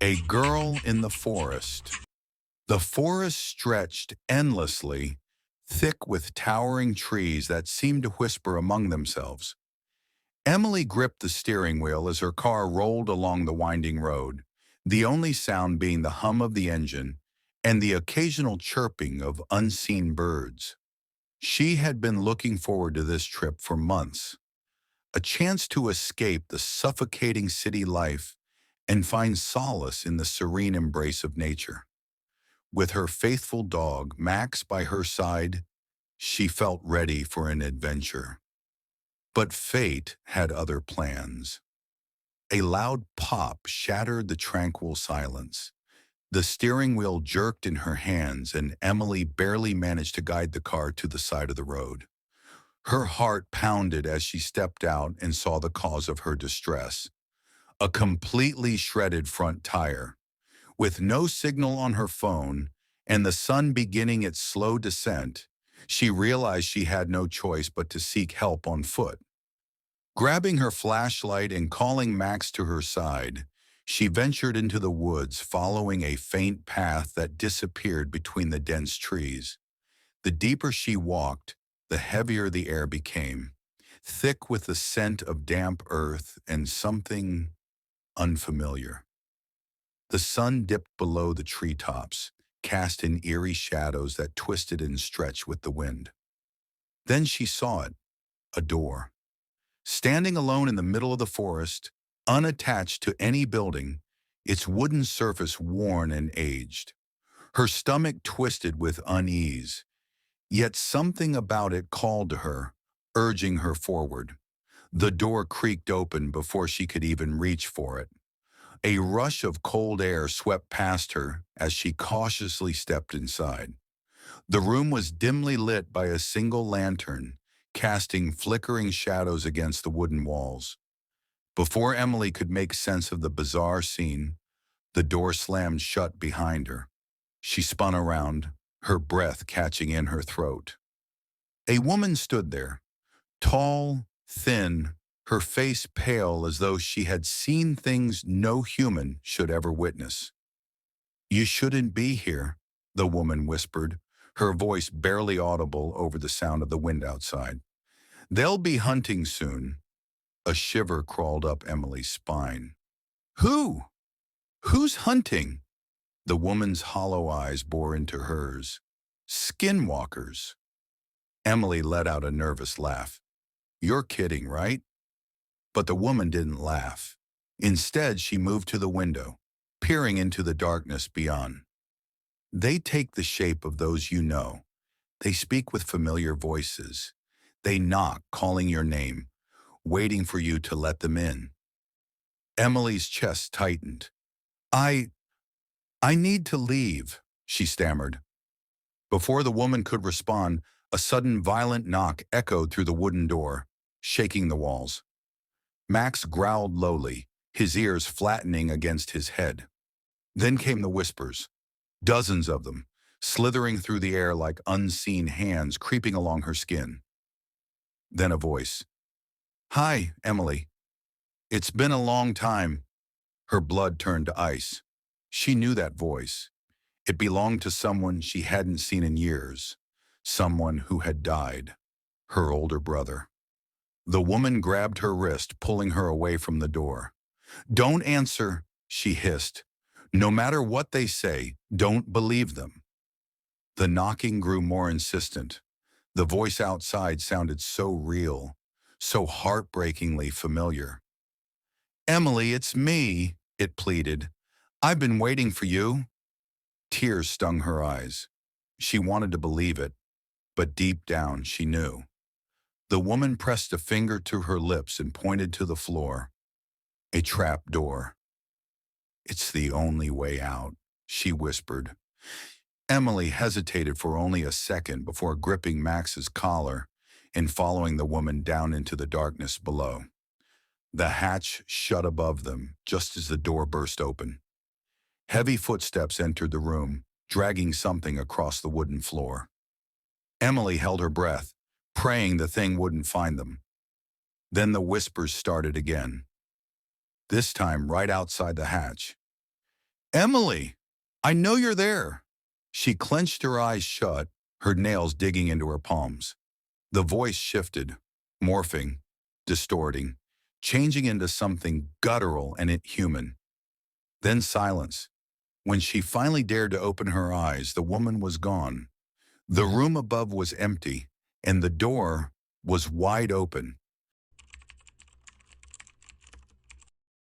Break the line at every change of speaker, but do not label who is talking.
A girl in the forest. The forest stretched endlessly, thick with towering trees that seemed to whisper among themselves. Emily gripped the steering wheel as her car rolled along the winding road, the only sound being the hum of the engine and the occasional chirping of unseen birds. She had been looking forward to this trip for months, a chance to escape the suffocating city life and find solace in the serene embrace of nature. With her faithful dog, Max, by her side, she felt ready for an adventure. But fate had other plans. A loud pop shattered the tranquil silence. The steering wheel jerked in her hands, and Emily barely managed to guide the car to the side of the road. Her heart pounded as she stepped out and saw the cause of her distress: a completely shredded front tire. With no signal on her phone and the sun beginning its slow descent, she realized she had no choice but to seek help on foot. Grabbing her flashlight and calling Max to her side, she ventured into the woods, following a faint path that disappeared between the dense trees. The deeper she walked, the heavier the air became, thick with the scent of damp earth and something unfamiliar. The sun dipped below the treetops, cast in eerie shadows that twisted and stretched with the wind. Then she saw it, a door. Standing alone in the middle of the forest, unattached to any building, its wooden surface worn and aged. Her stomach twisted with unease, yet something about it called to her, urging her forward. The door creaked open before she could even reach for it. A rush of cold air swept past her as she cautiously stepped inside. The room was dimly lit by a single lantern, casting flickering shadows against the wooden walls. Before Emily could make sense of the bizarre scene, the door slammed shut behind her. She spun around, her breath catching in her throat. A woman stood there, tall, thin, her face pale as though she had seen things no human should ever witness. "You shouldn't be here," the woman whispered, her voice barely audible over the sound of the wind outside. "They'll be hunting soon." A shiver crawled up Emily's spine. "Who? Who's hunting?" The woman's hollow eyes bore into hers. "Skinwalkers." Emily let out a nervous laugh. "You're kidding, right?" But the woman didn't laugh. Instead, she moved to the window, peering into the darkness beyond. "They take the shape of those you know. They speak with familiar voices. They knock, calling your name, waiting for you to let them in." Emily's chest tightened. I I need to leave," she stammered. Before the woman could respond, a sudden violent knock echoed through the wooden door, shaking the walls. Max growled lowly, his ears flattening against his head. Then came the whispers, dozens of them, slithering through the air like unseen hands creeping along her skin. Then a voice. "Hi, Emily. It's been a long time." Her blood turned to ice. She knew that voice. It belonged to someone she hadn't seen in years, someone who had died, her older brother. The woman grabbed her wrist, pulling her away from the door. "Don't answer," she hissed. "No matter what they say, don't believe them." The knocking grew more insistent. The voice outside sounded so real, so heartbreakingly familiar. "Emily, it's me," it pleaded. "I've been waiting for you." Tears stung her eyes. She wanted to believe it, but deep down she knew. The woman pressed a finger to her lips and pointed to the floor. A trap door. "It's the only way out," she whispered. Emily hesitated for only a second before gripping Max's collar and following the woman down into the darkness below. The hatch shut above them just as the door burst open. Heavy footsteps entered the room, dragging something across the wooden floor. Emily held her breath, praying the thing wouldn't find them. Then the whispers started again, this time right outside the hatch. Emily, I know you're there. She clenched her eyes shut, her nails digging into her palms. The voice shifted, morphing, distorting, changing into something guttural and inhuman. Then silence. When she finally dared to open her eyes, the woman was gone. The room above was empty, and the door was wide open.